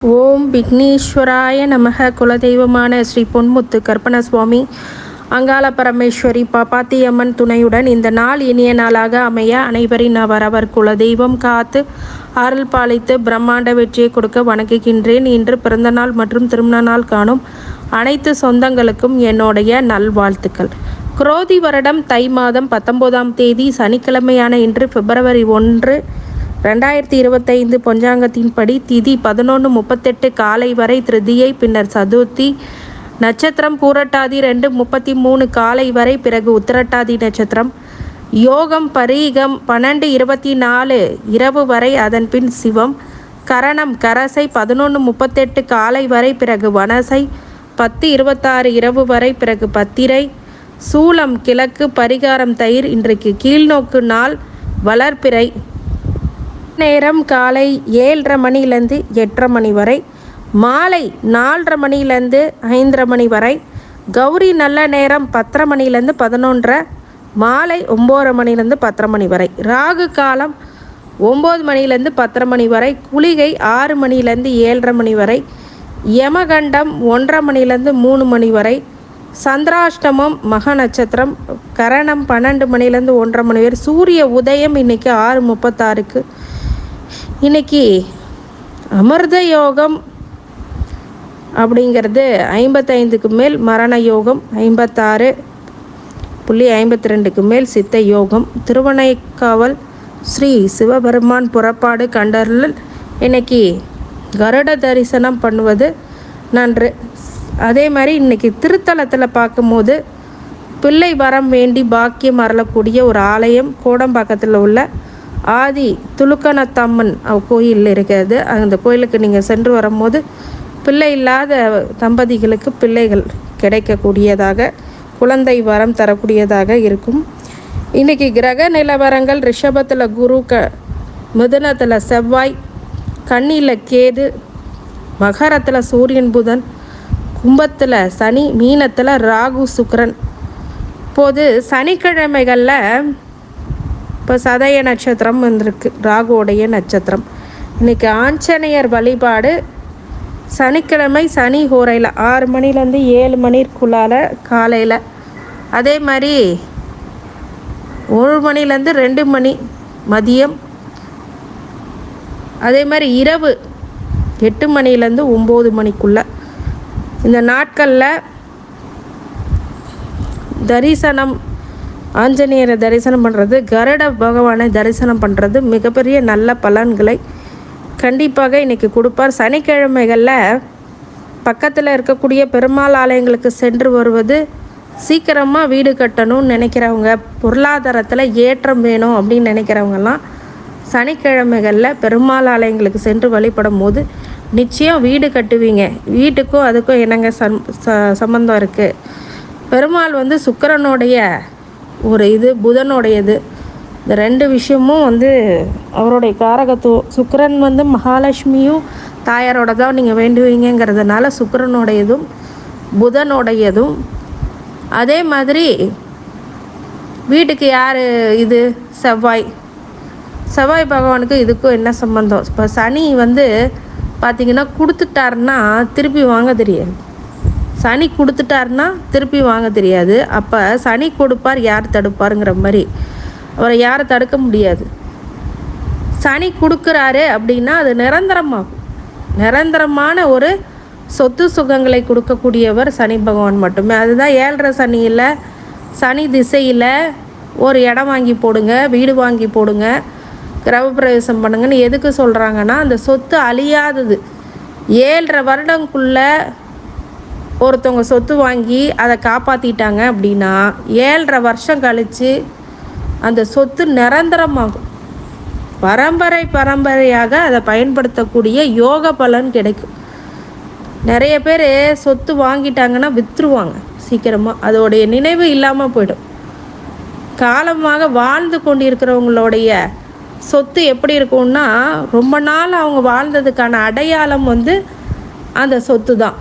ஓம் விக்னேஸ்வராய நமக. குலதெய்வமான ஸ்ரீ பொன்முத்து கற்பனசுவாமி அங்காள பரமேஸ்வரி பாப்பாத்தியம்மன் துணையுடன் இந்த நாள் இனிய நாளாக அமைய அனைவரின் அவரவர் குலதெய்வம் காத்து அருள் பாலித்து பிரம்மாண்ட வெற்றியை கொடுக்க வணங்குகின்றேன். இன்று பிறந்தநாள் மற்றும் திருமண நாள் காணும் அனைத்து சொந்தங்களுக்கும் என்னுடைய நல்வாழ்த்துக்கள். குரோதி வருடம் தை மாதம் 19ஆம் தேதி சனிக்கிழமையான இன்று February 1, 2025 பஞ்சாங்கத்தின்படி திதி 11:38 காலை வரை திருதியை, பின்னர் சதுர்த்தி, நட்சத்திரம் பூரட்டாதி 2:33 காலை வரை, பிறகு உத்திரட்டாதி நட்சத்திரம், யோகம் பரீகம் 12:24 இரவு வரை, அதன் பின் சிவம், கரணம் கரசை 11:38 காலை வரை, பிறகு வனசை 10:26 இரவு வரை, பிறகு பத்திரை, சூலம் கிழக்கு, பரிகாரம் தயிர். இன்றைக்கு கீழ்நோக்கு நாள் வளர்பிறை. நேரம் காலை 7:30 மணிலேருந்து 8:30 மணி வரை, மாலை 4:30 மணிலேருந்து 5:30 மணி வரை, கௌரி நல்ல நேரம் 10:30 மணிலேருந்து 11:30, மாலை 9:30 மணிலேருந்து 10:30 மணி வரை, ராகு காலம் 9 மணிலேருந்து 10:30 மணி வரை, குளிகை 6 மணிலேருந்து 7:30 மணி வரை, யமகண்டம் 1:30 மணிலேருந்து 3 மணி வரை, சந்திராஷ்டமம் மக நட்சத்திரம், கரணம் 12 மணிலேருந்து 1:30 மணி வரை, சூரிய உதயம் இன்றைக்கி 6:36. இன்றைக்கி அமிர்த யோகம் அப்படிங்கிறது 55க்கு மேல், மரண யோகம் 56.52க்கு மேல், சித்த யோகம், திருவனைக்காவல் ஸ்ரீ சிவபெருமான் புறப்பாடு கண்டருள். இன்றைக்கி கருட தரிசனம் பண்ணுவது நன்று. அதே மாதிரி இன்றைக்கி திருத்தலத்தில் பார்க்கும்போது பிள்ளை வரம் வேண்டி பாக்கியம் அருளக்கூடிய ஒரு ஆலயம் கோடம்பாக்கத்தில் உள்ள ஆதி துலுக்கணத்தம்மன் கோயில் இருக்கிறது. அந்த கோயிலுக்கு நீங்கள் சென்று வரும்போது பிள்ளை இல்லாத தம்பதிகளுக்கு பிள்ளைகள் கிடைக்கக்கூடியதாக, குழந்தை வரம் தரக்கூடியதாக இருக்கும். இன்றைக்கி கிரக நிலவரங்கள்: ரிஷபத்தில் குரு, மிதுனத்தில் செவ்வாய், கன்னியில் கேது, மகரத்தில் சூரியன் புதன், கும்பத்தில் சனி, மீனத்தில் ராகு சுக்கிரன். இப்போது சனிக்கிழமைகளில் இப்போ சதய நட்சத்திரம் வந்திருக்கு, ராகுவோடைய நட்சத்திரம். இன்றைக்கி ஆஞ்சநேயர் வழிபாடு சனிக்கிழமை சனி ஹோரையில் 6 மணிலேருந்து 7 மணிக்குள்ளால் காலையில், அதே மாதிரி 1 மணிலேருந்து 2 மணி மதியம், அதே மாதிரி இரவு 8 மணிலேருந்து 9 மணிக்குள்ளே. இந்த நாட்களில் தரிசனம், ஆஞ்சநேயரை தரிசனம் பண்ணுறது, கருட பகவானை தரிசனம் பண்ணுறது மிகப்பெரிய நல்ல பலன்களை கண்டிப்பாக இன்றைக்கி கொடுப்பார். சனிக்கிழமைகளில் பக்கத்தில் இருக்கக்கூடிய பெருமாள் ஆலயங்களுக்கு சென்று வருவது, சீக்கிரமாக வீடு கட்டணும்னு நினைக்கிறவங்க, பொருளாதாரத்தில் ஏற்றம் வேணும் அப்படின்னு நினைக்கிறவங்கெல்லாம் சனிக்கிழமைகளில் பெருமாள் ஆலயங்களுக்கு சென்று வழிபடும் போது நிச்சயம் வீடு கட்டுவீங்க. வீட்டுக்கும் அதுக்கும் என்னங்க சம்பந்தம் இருக்குது? பெருமாள் சுக்கிரனுடைய ஒரு புதனுடையது. இந்த 2 விஷயமும் அவருடைய காரகத்துவம். சுக்கிரன் மகாலட்சுமியும் தாயாரோட தான் நீங்கள் வேண்டுவீங்கிறதுனால சுக்கிரனுடையதும் புதனுடையதும். அதே மாதிரி வீட்டுக்கு யார் செவ்வாய். செவ்வாய் பகவானுக்கு இதுக்கும் என்ன சம்பந்தம்? இப்போ சனி பார்த்திங்கன்னா கொடுத்துட்டாருன்னா திருப்பி வாங்க தெரியாது. சனி கொடுத்துட்டாருன்னா திருப்பி வாங்க தெரியாது. அப்போ சனி கொடுப்பார், யார் தடுப்பாருங்கிற மாதிரி. அவரை யாரும் தடுக்க முடியாது. சனி கொடுக்குறாரு அப்படின்னா அது நிரந்தரமாகும். நிரந்தரமான ஒரு சொத்து சுகங்களை கொடுக்கக்கூடியவர் சனி பகவான் மட்டுமே. அதுதான் 7.5 சனியில், சனி திசையில் ஒரு இடம் வாங்கி போடுங்க, வீடு வாங்கி போடுங்க, கிரகப்பிரவேசம் பண்ணுங்கன்னு எதுக்கு சொல்கிறாங்கன்னா, அந்த சொத்து அழியாதது. 7.5 வருடங்குள்ளே ஒருத்தவங்க சொத்து வாங்கி அதை காப்பாற்றிட்டாங்க அப்படின்னா 7.5 வருஷம் கழித்து அந்த சொத்து நிரந்தரமாகும். பரம்பரையாக அதை பயன்படுத்தக்கூடிய யோக பலன் கிடைக்கும். நிறைய பேர் சொத்து வாங்கிட்டாங்கன்னா விற்றுருவாங்க சீக்கிரமாக. அதோடைய நினைவு இல்லாமல் போயிடும். காலமாக வாழ்ந்து கொண்டிருக்கிறவங்களுடைய சொத்து எப்படி இருக்கும்னா, ரொம்ப நாள் அவங்க வாழ்ந்ததுக்கான அடையாளம் அந்த சொத்து தான்.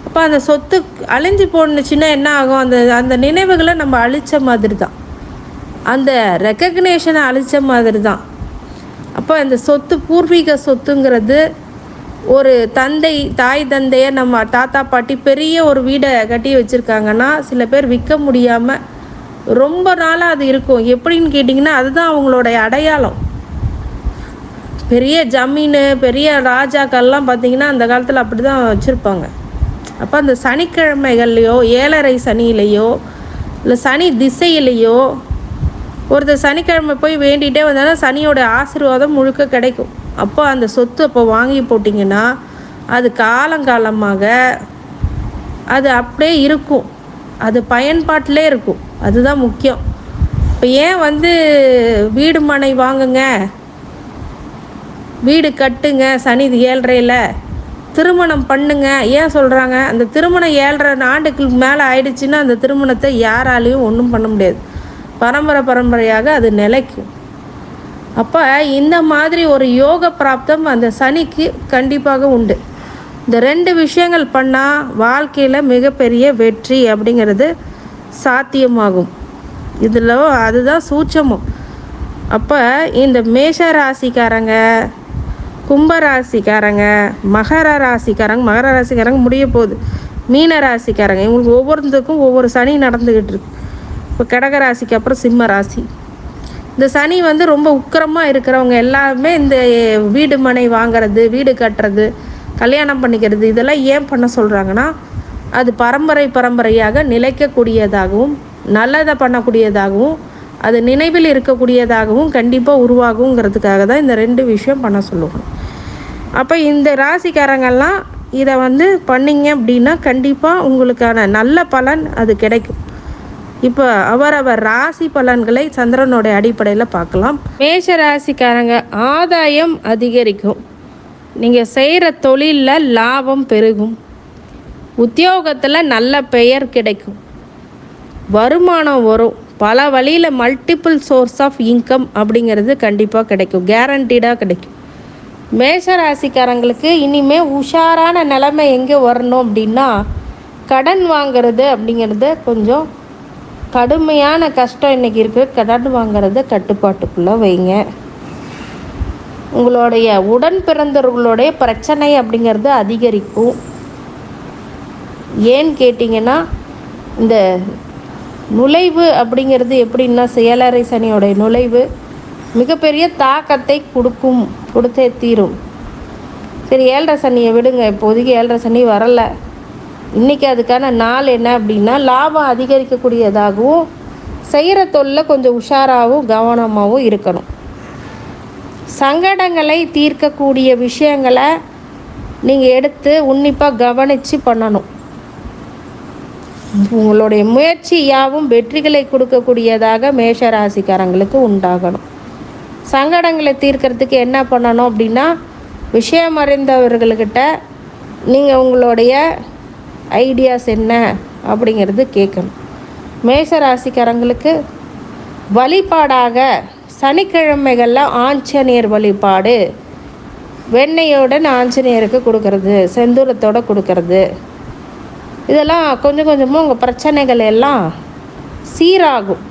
அப்போ அந்த சொத்து அழிஞ்சு போணுச்சுன்னா என்ன ஆகும்? அந்த நினைவுகளை நம்ம அழித்த மாதிரி தான், அந்த ரெக்கக்னேஷனை அழித்த மாதிரி தான். அப்போ அந்த சொத்து பூர்வீக சொத்துங்கிறது ஒரு தாய் தந்தையை நம்ம தாத்தா பாட்டி பெரிய ஒரு வீடை கட்டி வச்சுருக்காங்கன்னா சில பேர் விற்க முடியாமல் ரொம்ப நாளாக அது இருக்கும். எப்படின்னு கேட்டிங்கன்னா அதுதான் அவங்களுடைய அடையாளம். பெரிய ஜமீன் பெரிய ராஜாக்கள்லாம் பார்த்திங்கன்னா அந்த காலத்தில் அப்படி தான் வச்சுருப்பாங்க. அப்போ அந்த சனிக்கிழமைகள்லையோ ஏழரை சனியிலையோ இல்லை சனி திசையிலையோ ஒருத்தர் சனிக்கிழமை போய் வேண்டிகிட்டே வந்தாலும் சனியோட ஆசீர்வாதம் முழுக்க கிடைக்கும். அப்போ அந்த சொத்து அப்போ வாங்கி போட்டிங்கன்னா அது காலங்காலமாக அது அப்படியே இருக்கும், அது பயன்பாட்டிலே இருக்கும். அதுதான் முக்கியம். இப்போ ஏன் வீடு மனை வாங்குங்க, வீடு கட்டுங்க சனி 7.5ல் திருமணம் பண்ணுங்க ஏன் சொல்கிறாங்க? அந்த திருமணம் 7.5 ஆண்டுக்கு மேலே ஆயிடுச்சுன்னா அந்த திருமணத்தை யாராலையும் ஒன்றும் பண்ண முடியாது. பரம்பரையாக அது நிலைக்கும். அப்போ இந்த மாதிரி ஒரு யோக பிராப்தம் அந்த சனிக்கு கண்டிப்பாக உண்டு. இந்த 2 விஷயங்கள் பண்ணால் வாழ்க்கையில் மிகப்பெரிய வெற்றி அப்படிங்கிறது சாத்தியமாகும். இதில் அதுதான் சூட்சமம். அப்போ இந்த மேஷ ராசிக்காரங்க, கும்பராசிக்காரங்க, மகர ராசிக்காரங்க முடிய போகுது, மீன ராசிக்காரங்க, இவங்களுக்கு ஒவ்வொருத்துக்கும் ஒவ்வொரு சனி நடந்துக்கிட்டு இருக்கு. இப்போ கடக ராசிக்கு அப்புறம் சிம்ம ராசி. இந்த சனி ரொம்ப உக்கிரமாக இருக்கிறவங்க எல்லாமே இந்த வீடு மனை வாங்கிறது, வீடு கட்டுறது, கல்யாணம் பண்ணிக்கிறது இதெல்லாம் ஏன் பண்ண சொல்கிறாங்கன்னா அது பரம்பரையாக நிலைக்கக்கூடியதாகவும் நல்லதை பண்ணக்கூடியதாகவும் அது நினைவில் இருக்கக்கூடியதாகவும் கண்டிப்பாக உருவாகுங்கிறதுக்காக தான் இந்த 2 விஷயம் பண்ண சொல்லுவாங்க. அப்போ இந்த ராசிக்காரங்கள்லாம் இதை பண்ணிங்க அப்படின்னா கண்டிப்பாக உங்களுக்கான நல்ல பலன் அது கிடைக்கும். இப்போ அவரவர் ராசி பலன்களை சந்திரனோட அடிப்படையில் பார்க்கலாம். மேஷ ராசிக்காரங்க ஆதாயம் அதிகரிக்கும், நீங்கள் செய்கிற தொழிலில் லாபம் பெருகும், உத்தியோகத்தில் நல்ல பெயர் கிடைக்கும், வருமானம் வரும், பல வழியில் மல்டிபிள் சோர்ஸ் ஆஃப் இன்கம் அப்படிங்கிறது கண்டிப்பாக கிடைக்கும், கேரண்டீடாக கிடைக்கும். மேஷ ராசிக்காரங்களுக்கு இனிமேல் உஷாரான நிலைமை எங்கே வரணும் அப்படின்னா கடன் வாங்கிறது அப்படிங்கிறது கொஞ்சம் கடுமையான கஷ்டம் இன்றைக்கி இருக்குது. கடன் வாங்கிறத கட்டுப்பாட்டுக்குள்ளே வைங்க. உங்களுடைய உடன் பிறந்தவர்களுடைய பிரச்சனை அப்படிங்கிறது அதிகரிக்கும். ஏன்னு கேட்டிங்கன்னா இந்த நுழைவு அப்படிங்கிறது எப்படின்னா 7.5 சனியோடைய நுழைவு மிகப்பெரிய தாக்கத்தை கொடுத்தே தீரும். சரி 7.5 சனியை விடுங்க, இப்போதைக்கு 7.5 சனி வரலை. இன்றைக்கி அதுக்கான நாள் என்ன அப்படின்னா லாபம் அதிகரிக்கக்கூடியதாகவும் செய்கிற தொழிலில் கொஞ்சம் உஷாராகவும் கவனமாகவும் இருக்கணும். சங்கடங்களை தீர்க்கக்கூடிய விஷயங்களை நீங்கள் எடுத்து உன்னிப்பாக கவனித்து பண்ணணும். உங்களுடைய முயற்சி யாவும் வெற்றிகளை கொடுக்கக்கூடியதாக மேஷ ராசிக்காரங்களுக்கு உண்டாகணும். சங்கடங்களை தீர்க்கறதுக்கு என்ன பண்ணணும் அப்படின்னா விஷயம் அறிந்தவர்கள்கிட்ட நீங்கள் உங்களுடைய ஐடியாஸ் என்ன அப்படிங்கிறது கேட்கணும். மேஷ ராசிக்காரங்களுக்கு வழிபாடாக சனிக்கிழமைகளில் ஆஞ்சநேயர் வழிபாடு, வெண்ணெயோடன் ஆஞ்சநேயருக்கு கொடுக்கறது, செந்தூரத்தோடு கொடுக்கறது, இதெல்லாம் கொஞ்சம் கொஞ்சமாக உங்கள் பிரச்சனைகள் எல்லாம் சீராகும்,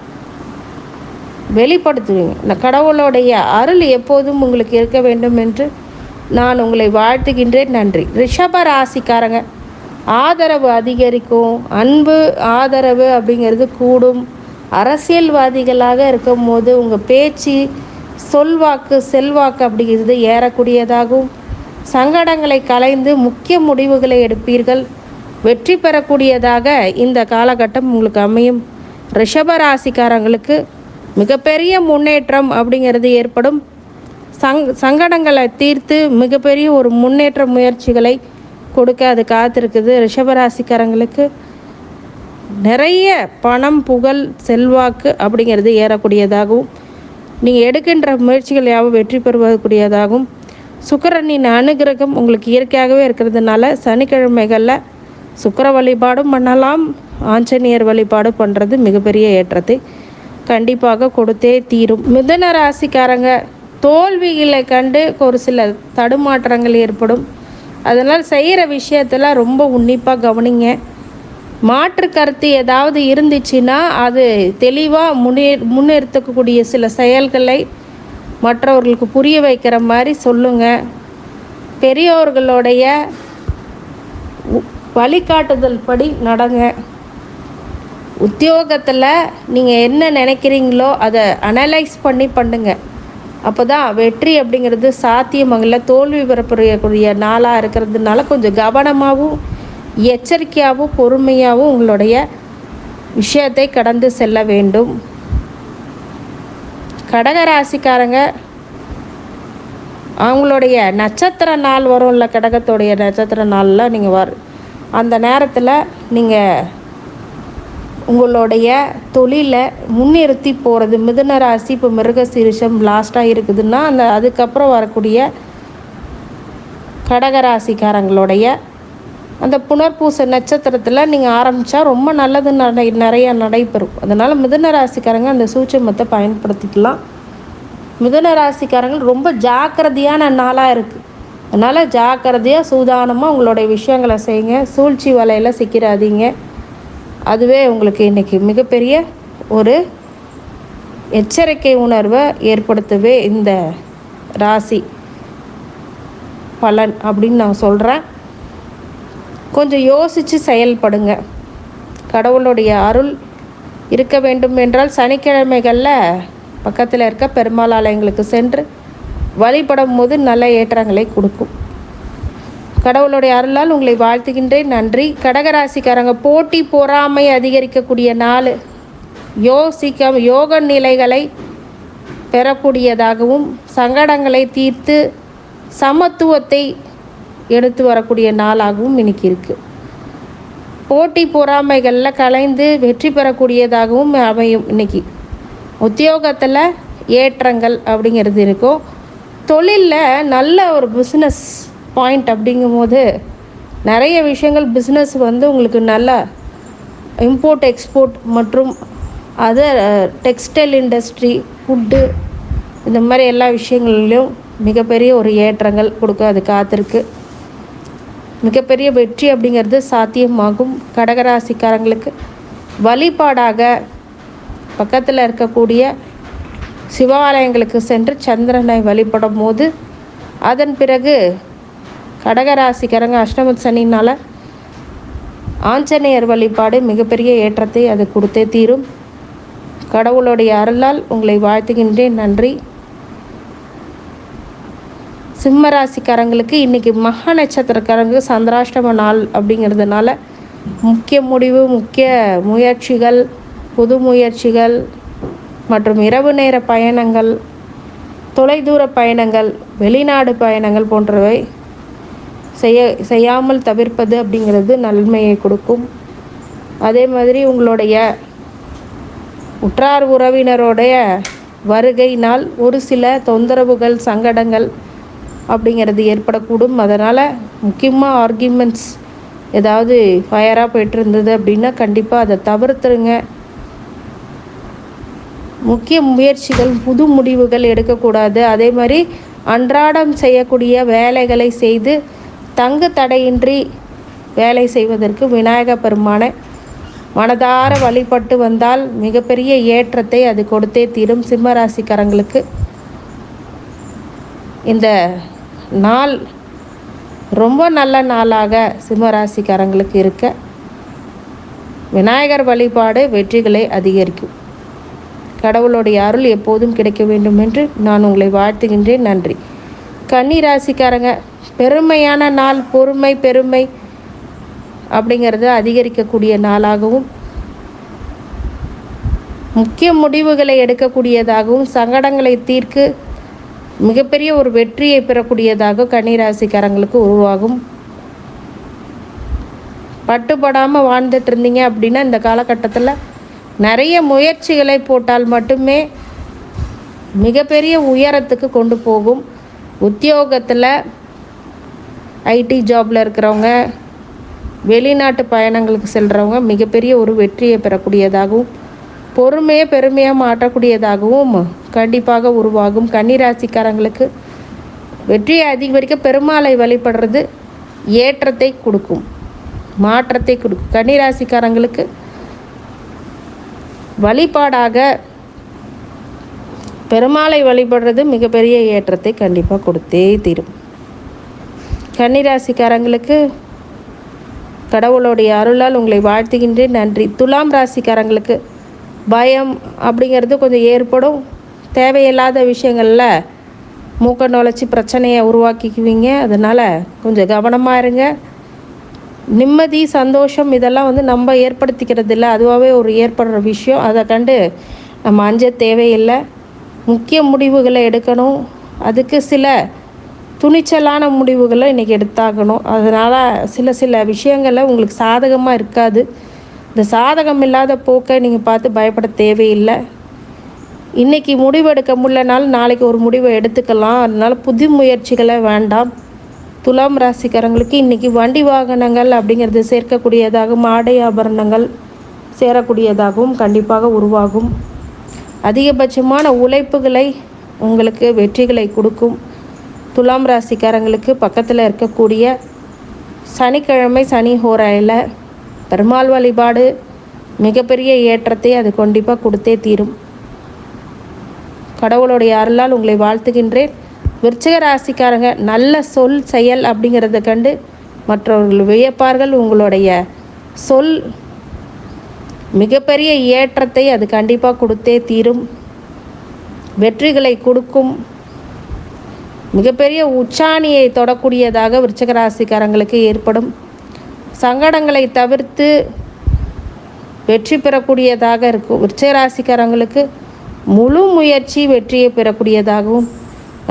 வெளிப்படுத்துவீங்க. இந்த கடவுளுடைய அருள் எப்போதும் உங்களுக்கு இருக்க வேண்டும் என்று நான் உங்களை வாழ்த்துகின்றேன். நன்றி. ரிஷப ராசிக்காரங்க ஆதரவு அதிகரிக்கும், அன்பு ஆதரவு அப்படிங்கிறது கூடும். அரசியல்வாதிகளாக இருக்கும் போது உங்கள் பேச்சு சொல்வாக்கு செல்வாக்கு அப்படிங்கிறது ஏறக்கூடியதாகும். சங்கடங்களை களைந்து முக்கிய முடிவுகளை எடுப்பீர்கள். வெற்றி பெறக்கூடியதாக இந்த காலகட்டம் உங்களுக்கு அமையும். ரிஷப ராசிக்காரங்களுக்கு மிகப்பெரிய முன்னேற்றம் அப்படிங்கிறது ஏற்படும். சங்கடங்களை தீர்த்து மிகப்பெரிய ஒரு முன்னேற்ற முயற்சிகளை கொடுக்க அது காத்திருக்குது. ரிஷபராசிக்காரங்களுக்கு நிறைய பணம் புகழ் செல்வாக்கு அப்படிங்கிறது ஏறக்கூடியதாகவும் நீங்கள் எடுக்கின்ற முயற்சிகள் யாவும் வெற்றி பெறுவதற்குரியதாகவும் சுக்கிரனின் அனுகிரகம் உங்களுக்கு இயற்கையாகவே இருக்கிறதுனால சனிக்கிழமைகளில் சுக்கிர வழிபாடும் பண்ணலாம், ஆஞ்சநேயர் வழிபாடு பண்ணுறது மிகப்பெரிய ஏற்றத்தை கண்டிப்பாக கொடுத்தே தீரும். மிதுன ராசிக்காரங்க தோல்விகளை கண்டு ஒரு சில தடுமாற்றங்கள் ஏற்படும். அதனால் செய்கிற விஷயத்தில் ரொம்ப உன்னிப்பாக கவனிங்க. மாற்று கருத்து ஏதாவது இருந்துச்சுன்னா அது தெளிவாக முன்னெடுத்துக்கக்கூடிய சில செயல்களை மற்றவர்களுக்கு புரிய வைக்கிற மாதிரி சொல்லுங்கள். பெரியோர்களுடைய வழிகாட்டுதல் படி நடங்க. உத்தியோகத்தில் நீங்கள் என்ன நினைக்கிறீங்களோ அதை அனலைஸ் பண்ணி பண்ணுங்க. அப்போ தான் வெற்றி அப்படிங்கிறது சாத்தியமங்கல. தோல்வி பெறக்கூடிய நாளாக இருக்கிறதுனால கொஞ்சம் கவனமாகவும் எச்சரிக்கையாகவும் பொறுமையாகவும் உங்களுடைய விஷயத்தை கடந்து செல்ல வேண்டும். கடகராசிக்காரங்க அவங்களுடைய நட்சத்திர நாள் வரும்ல, கடகத்துடைய நட்சத்திர நாளில் நீங்கள் அந்த நேரத்தில் நீங்கள் உங்களுடைய தொழிலை முன்னிறுத்தி போகிறது. மிதுன ராசி இப்போ மிருகசீரிஷம் லாஸ்ட்டாக இருக்குதுன்னா அதுக்கப்புறம் வரக்கூடிய கடகராசிக்காரங்களுடைய அந்த புனர்பூச நட்சத்திரத்தில் நீங்கள் ஆரம்பித்தா ரொம்ப நல்லது நிறைய நடைபெறும். அதனால் மிதுன ராசிக்காரங்க அந்த சூட்சமத்தை பயன்படுத்திக்கலாம். மிதுன ராசிக்காரங்கள் ரொம்ப ஜாக்கிரதையான நாளாக இருக்குது. அதனால் ஜாக்கிரதையாக சூதானமாக உங்களுடைய விஷயங்களை செய்யுங்க. சூழ்ச்சி வலையில் சிக்கிறாதீங்க. அதுவே உங்களுக்கு இன்றைக்கி மிகப்பெரிய ஒரு எச்சரிக்கை உணர்வை ஏற்படுத்தவே இந்த ராசி பலன் அப்படின்னு நான் சொல்கிறேன். கொஞ்சம் யோசித்து செயல்படுங்க. கடவுளுடைய அருள் இருக்க வேண்டும் என்றால் சனிக்கிழமைகளில் பக்கத்தில் இருக்க பெருமாள் ஆலயங்களுக்கு சென்று வழிபடும் போது நல்ல ஏற்றங்களை கொடுக்கும். கடவுளுடைய அருளால் உங்களை வாழ்த்துகின்றேன். நன்றி. கடகராசிக்காரங்க போட்டி பொறாமை அதிகரிக்கக்கூடிய நாள். யோக நிலைகளை பெறக்கூடியதாகவும் சங்கடங்களை தீர்த்து சமத்துவத்தை எடுத்து வரக்கூடிய நாளாகவும் இன்னைக்கு இருக்குது. போட்டி பொறாமைகளில் கலைந்து வெற்றி பெறக்கூடியதாகவும் அமையும். இன்னைக்கு உத்தியோகத்தில் ஏற்றங்கள் அப்படிங்கிறது இருக்கும். தொழிலில் நல்ல ஒரு பிஸ்னஸ் பாயிண்ட் அப்படிங்கும்போது நிறைய விஷயங்கள் பிஸ்னஸ் உங்களுக்கு நல்ல இம்போர்ட் எக்ஸ்போர்ட் மற்றும் அதர் டெக்ஸ்டைல் இண்டஸ்ட்ரி, ஃபுட்டு, இந்த மாதிரி எல்லா விஷயங்கள்லையும் மிகப்பெரிய ஒரு ஏற்றங்கள் கொடுக்க அது காத்திருக்கு. மிகப்பெரிய வெற்றி அப்படிங்கிறது சாத்தியமாகும். கடகராசிக்காரங்களுக்கு வழிபாடாக பக்கத்தில் இருக்கக்கூடிய சிவாலயங்களுக்கு சென்று சந்திரனை வழிபடும் போது அதன் பிறகு கடகராசிக்காரங்க அஷ்டம சனினால் ஆஞ்சநேயர் வழிபாடு மிகப்பெரிய ஏற்றத்தை அது கொடுத்தே தீரும். கடவுளுடைய அருளால் உங்களை வாழ்த்துகின்றேன். நன்றி. சிம்ம ராசிக்காரங்களுக்கு இன்றைக்கி மகா நட்சத்திரக்காரங்க சந்திராஷ்டம நாள் அப்படிங்கிறதுனால முக்கிய முடிவு, முக்கிய முயற்சிகள், புது முயற்சிகள் மற்றும் இரவு நேர பயணங்கள், தொலைதூர பயணங்கள், வெளிநாடு பயணங்கள் போன்றவை செய்யாமல் தவிர்ப்பது அப்படிங்கிறது நன்மையை கொடுக்கும். அதே மாதிரி உங்களுடைய உற்றார் உறவினருடைய வருகையினால் ஒரு சில தொந்தரவுகள், சங்கடங்கள் அப்படிங்கிறது ஏற்படக்கூடும். அதனால் முக்கியமாக ஆர்கியூமெண்ட்ஸ் ஏதாவது ஃபயராக போய்ட்டு இருந்தது அப்படின்னா கண்டிப்பாக அதை தவிர்த்துருங்க. முக்கிய முயற்சிகள், புது முடிவுகள் எடுக்கக்கூடாது. அதே மாதிரி அன்றாடம் செய்யக்கூடிய வேலைகளை செய்து தங்கு தடையின்றி வேலை செய்வதற்கு விநாயக பெருமானை மனதார வழிபட்டு வந்தால் மிகப்பெரிய ஏற்றத்தை அது கொடுத்தே தீரும். சிம்மராசிக்காரங்களுக்கு இந்த நாள் ரொம்ப நல்ல நாளாக சிம்மராசிக்காரங்களுக்கு இருக்க விநாயகர் வழிபாடு வெற்றிகளை அதிகரிக்கும். கடவுளுடைய அருள் எப்போதும் கிடைக்க வேண்டும் என்று நான் உங்களை வாழ்த்துகின்றேன். நன்றி. கன்னி ராசிக்காரங்க பெருமையான நாள். பொறுமை, பெருமை அப்படிங்கிறது அதிகரிக்கக்கூடிய நாளாகவும் முக்கிய முடிவுகளை எடுக்கக்கூடியதாகவும் சங்கடங்களை தீர்க்கு மிகப்பெரிய ஒரு வெற்றியை பெறக்கூடியதாக கன்னிராசிக்காரங்களுக்கு உருவாகும். பட்டுப்படாமல் வாழ்ந்துட்டு இருந்தீங்க அப்படின்னா இந்த காலகட்டத்தில் நிறைய முயற்சிகளை போட்டால் மட்டுமே மிகப்பெரிய உயரத்துக்கு கொண்டு போகும். உத்தியோகத்தில் ஐடி ஜாபில் இருக்கிறவங்க, வெளிநாட்டு பயணங்களுக்கு செல்கிறவங்க மிகப்பெரிய ஒரு வெற்றியை பெறக்கூடியதாகவும் பொறுமையை பெருமையாக மாற்றக்கூடியதாகவும் கண்டிப்பாக உருவாகும். கன்னிராசிக்காரங்களுக்கு வெற்றியை அதிகரிக்க பெருமாளை வழிபடுறது ஏற்றத்தை கொடுக்கும், மாற்றத்தை கொடுக்கும். கன்னிராசிக்காரங்களுக்கு வழிபாடாக பெருமாளை வழிபடுறது மிகப்பெரிய ஏற்றத்தை கண்டிப்பாக கொடுத்தே தீரும். கன்னிராசிக்காரங்களுக்கு கடவுளுடைய அருளால் உங்களை வாழ்த்துகின்றேன், நன்றி. துலாம் ராசிக்காரங்களுக்கு பயம் அப்படிங்கிறது கொஞ்சம் ஏற்படும். தேவையில்லாத விஷயங்களில் மூக்க நுழைச்சி பிரச்சனையை உருவாக்கிக்குவீங்க. அதனால் கொஞ்சம் கவனமாக இருங்க. நிம்மதி, சந்தோஷம் இதெல்லாம் நம்ம ஏற்படுத்திக்கிறது இல்லை, அதுவாகவே ஒரு ஏற்படுற விஷயம். அதை கண்டு நம்ம அஞ்ச தேவையில்லை. முக்கிய முடிவுகளை எடுக்கணும். அதுக்கு சில துணிச்சலான முடிவுகளை இன்றைக்கி எடுத்தாகணும். அதனால் சில விஷயங்களில் உங்களுக்கு சாதகமாக இருக்காது. இந்த சாதகம் இல்லாத போக்கை நீங்கள் பார்த்து பயப்பட தேவையில்லை. இன்றைக்கி முடிவு எடுக்க முடியலனாலும் நாளைக்கு ஒரு முடிவை எடுத்துக்கலாம். அதனால் புது முயற்சிகளை வேண்டாம். துலாம் ராசிக்காரங்களுக்கு இன்றைக்கி வண்டி வாகனங்கள் அப்படிங்கிறது சேர்க்கக்கூடியதாகவும் ஆடை ஆபரணங்கள் சேரக்கூடியதாகவும் கண்டிப்பாக உருவாகும். அதிகபட்சமான உழைப்புகளை உங்களுக்கு வெற்றிகளை கொடுக்கும். துலாம் ராசிக்காரங்களுக்கு பக்கத்தில் இருக்கக்கூடிய சனிக்கிழமை சனி ஹோரையில் பெருமாள் வழிபாடு மிகப்பெரிய ஏற்றத்தை அது கண்டிப்பாக கொடுத்தே தீரும். கடவுளுடைய அருளால் உங்களை வாழ்த்துகின்றேன். விருச்சிக ராசிக்காரங்க நல்ல சொல் செயல் அப்படிங்கிறத கண்டு மற்றவர்கள் வியப்பார்கள். உங்களுடைய சொல் மிகப்பெரிய ஏற்றத்தை அது கண்டிப்பாக கொடுத்தே தீரும். வெற்றிகளை கொடுக்கும். மிகப்பெரிய உச்சாணியை தொடக்கூடியதாக விருச்சிக ராசிக்காரங்களுக்கு ஏற்படும். சங்கடங்களை தவிர்த்து வெற்றி பெறக்கூடியதாக இருக்கும். விருச்சிக ராசிக்காரங்களுக்கு முழு முயற்சி வெற்றியை பெறக்கூடியதாகவும்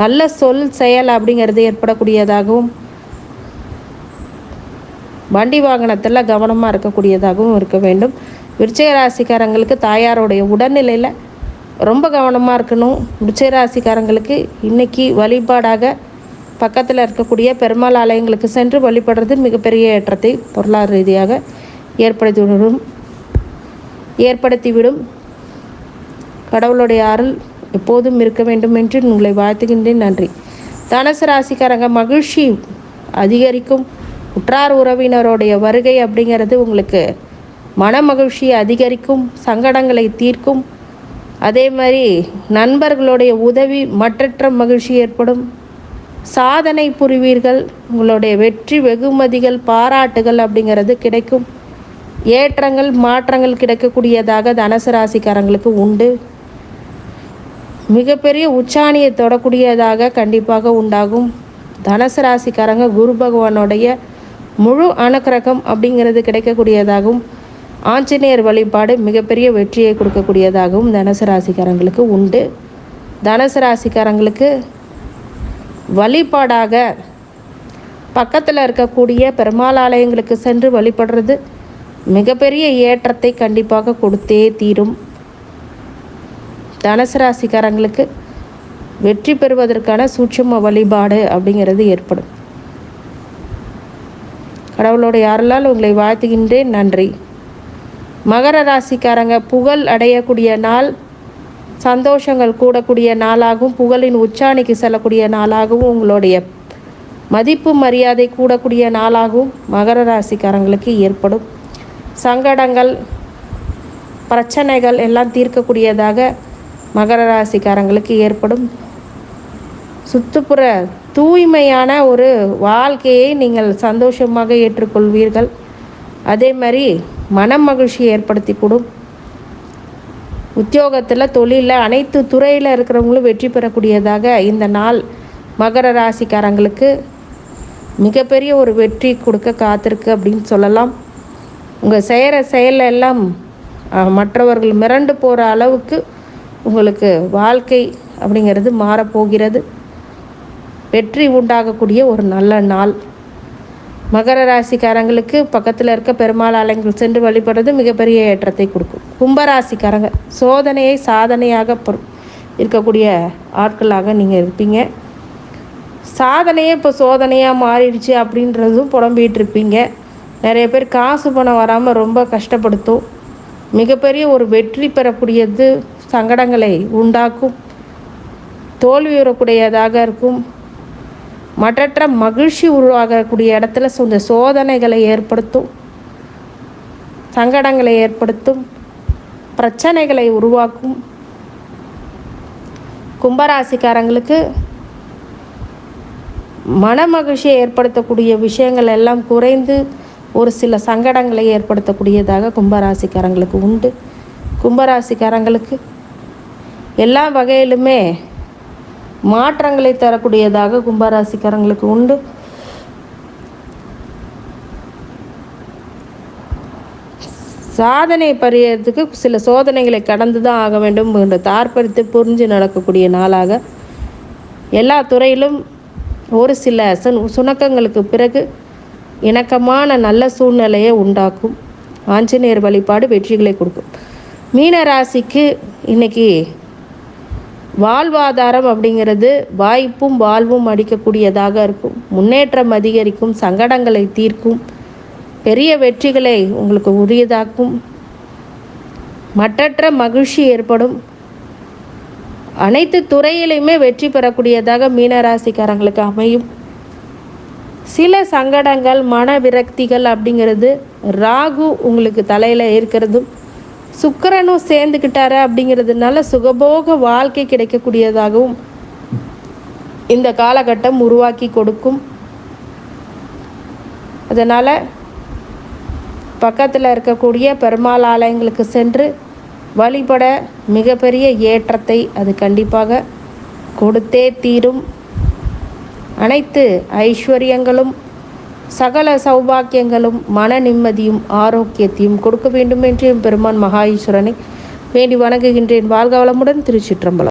நல்ல சொல் செயல் அப்படிங்கிறது ஏற்படக்கூடியதாகவும் வண்டி வாகனத்தில் கவனமாக இருக்கக்கூடியதாகவும் இருக்க வேண்டும். விருச்சிக ராசிக்காரங்களுக்கு தாயாருடைய உடல்நிலையில் ரொம்ப கவனமாக இருக்கணும். விருச்சிக ராசிக்காரங்களுக்கு இன்றைக்கி வழிபாடாக பக்கத்தில் இருக்கக்கூடிய பெருமாள் ஆலயங்களுக்கு சென்று வழிபடுறது மிகப்பெரிய ஏற்றத்தை பொருளாதார ரீதியாக ஏற்படுத்திவிடும். கடவுளுடைய அருள் எப்போதும் இருக்க வேண்டும் என்று உங்களை வாழ்த்துகின்றேன், நன்றி. தனுசு ராசிக்காரங்க மகிழ்ச்சி அதிகரிக்கும். உற்றார் உறவினருடைய வருகை அப்படிங்கிறது உங்களுக்கு மன மகிழ்ச்சியை அதிகரிக்கும், சங்கடங்களை தீர்க்கும். அதே மாதிரி நண்பர்களுடைய உதவி மற்றற்ற மகிழ்ச்சி ஏற்படும். சாதனை புரிவீர்கள். உங்களுடைய வெற்றி வெகுமதிகள் பாராட்டுகள் அப்படிங்கிறது கிடைக்கும். ஏற்றங்கள் மாற்றங்கள் கிடைக்கக்கூடியதாக தனுசு ராசிக்காரங்களுக்கு உண்டு. மிகப்பெரிய உச்சாணியை தொடக்கூடியதாக கண்டிப்பாக உண்டாகும். தனுசு ராசிக்காரங்க குரு பகவானுடைய முழு அனுக்கிரகம் அப்படிங்கிறது கிடைக்கக்கூடியதாகவும் ஆஞ்சநேயர் வழிபாடு மிகப்பெரிய வெற்றியை கொடுக்கக்கூடியதாகவும் தனுசு ராசிக்காரங்களுக்கு உண்டு. தனுசு ராசிக்காரங்களுக்கு வழிபாடாக பக்கத்தில் இருக்கக்கூடிய பெருமாள் ஆலயங்களுக்கு சென்று வழிபடுறது மிகப்பெரிய ஏற்றத்தை கண்டிப்பாக கொடுத்தே தீரும். தனுசு ராசிக்காரங்களுக்கு வெற்றி பெறுவதற்கான சூட்சும வழிபாடு அப்படிங்கிறது ஏற்படும். கடவுளுடைய அருளால் உங்களை வாழ்த்துகின்றேன், நன்றி. மகர ராசிக்காரங்க புகழ் அடையக்கூடிய நாள், சந்தோஷங்கள் கூடக்கூடிய நாளாகவும் புகழின் உச்சாணிக்கு செல்லக்கூடிய நாளாகவும் உங்களுடைய மதிப்பு மரியாதை கூடக்கூடிய நாளாகவும் மகர ராசிக்காரங்களுக்கு ஏற்படும். சங்கடங்கள் பிரச்சனைகள் எல்லாம் தீர்க்கக்கூடியதாக மகர ராசிக்காரங்களுக்கு ஏற்படும். சுற்றுப்புற தூய்மையான ஒரு வாழ்க்கையை நீங்கள் சந்தோஷமாக ஏற்றுக்கொள்வீர்கள். அதே மாதிரி மன மகிழ்ச்சியை ஏற்படுத்தி கொடும். உத்தியோகத்தில் தொழிலில் அனைத்து துறையில் இருக்கிறவங்களும் வெற்றி பெறக்கூடியதாக இந்த நாள் மகர ராசிக்காரங்களுக்கு மிகப்பெரிய ஒரு வெற்றி கொடுக்க காத்திருக்கு அப்படின்னு சொல்லலாம். உங்கள் செய்கிற செயலெல்லாம் மற்றவர்கள் மிரண்டு போகிற அளவுக்கு உங்களுக்கு வாழ்க்கை அப்படிங்கிறது மாறப்போகிறது. வெற்றி உண்டாகக்கூடிய ஒரு நல்ல நாள். மகர ராசிக்காரங்களுக்கு பக்கத்தில் இருக்க பெருமாள் ஆலயங்கள் சென்று வழிபடுறது மிகப்பெரிய ஏற்றத்தை கொடுக்கும். கும்பராசிக்காரங்க சோதனையை சாதனையாக இருக்கக்கூடிய ஆட்களாக நீங்கள் இருப்பீங்க. சாதனையே இப்போ சோதனையாக மாறிடுச்சு அப்படின்றதும் புலம்பிகிட்டு இருப்பீங்க. நிறைய பேர் காசு பணம் வராமல் ரொம்ப கஷ்டப்படுத்தும். மிகப்பெரிய ஒரு வெற்றி பெறக்கூடியது சங்கடங்களை உண்டாக்கும். தோல்வியுறக்கூடியதாக இருக்கும். மற்றற்ற மகிழ்ச்சி உருவாகக்கூடிய இடத்துல இந்த சோதனைகளை ஏற்படுத்தும், சங்கடங்களை ஏற்படுத்தும், பிரச்சனைகளை உருவாக்கும். கும்பராசிக்காரங்களுக்கு மன மகிழ்ச்சியை ஏற்படுத்தக்கூடிய விஷயங்கள் எல்லாம் குறைந்து ஒரு சில சங்கடங்களை ஏற்படுத்தக்கூடியதாக கும்பராசிக்காரங்களுக்கு உண்டு. கும்பராசிக்காரங்களுக்கு எல்லா வகையிலுமே மாற்றங்களை தரக்கூடியதாக கும்பராசிக்காரங்களுக்கு உண்டு. சாதனை பரியறதுக்கு சில சோதனைகளை கடந்து தான் ஆக வேண்டும் என்று தாற்பரித்து புரிஞ்சு நடக்கக்கூடிய நாளாக, எல்லா துறையிலும் ஒரு சில சுணக்கங்களுக்கு பிறகு இணக்கமான நல்ல சூழ்நிலையை உண்டாக்கும். ஆஞ்சநேயர் வழிபாடு வெற்றிகளை கொடுக்கும். மீன ராசிக்கு இன்றைக்கி வாழ்வாதாரம் அப்படிங்கிறது வாய்ப்பும் வாழ்வும் அடிக்கக்கூடியதாக இருக்கும். முன்னேற்றம் அதிகரிக்கும், சங்கடங்களை தீர்க்கும், பெரிய வெற்றிகளை உங்களுக்கு உரியதாக்கும், மற்றற்ற மகிழ்ச்சி ஏற்படும். அனைத்து துறையிலையுமே வெற்றி பெறக்கூடியதாக மீனராசிக்காரங்களுக்கு அமையும். சில சங்கடங்கள் மன விரக்திகள் அப்படிங்கிறது ராகு உங்களுக்கு தலையில் இருக்கிறதும் சுக்கிரனும் சேர்ந்துக்கிட்டாரு அப்படிங்கிறதுனால சுகபோக வாழ்க்கை கிடைக்கக்கூடியதாகவும் இந்த காலகட்டம் உருவாக்கி கொடுக்கும். அதனால் பக்கத்தில் இருக்கக்கூடிய பெருமாள் ஆலயங்களுக்கு சென்று வழிபட மிகப்பெரிய ஏற்றத்தை அது கண்டிப்பாக கொடுத்தே தீரும். அனைத்து ஐஸ்வர்யங்களும் சகல சௌபாக்கியங்களும் மன நிம்மதியும் ஆரோக்கியத்தையும் கொடுக்க வேண்டும் என்று பெருமான் மகா ஈஸ்வரனை வேண்டி வணங்குகின்றேன். வாழ்க வளமுடன். திருச்சிற்றம்பலம்.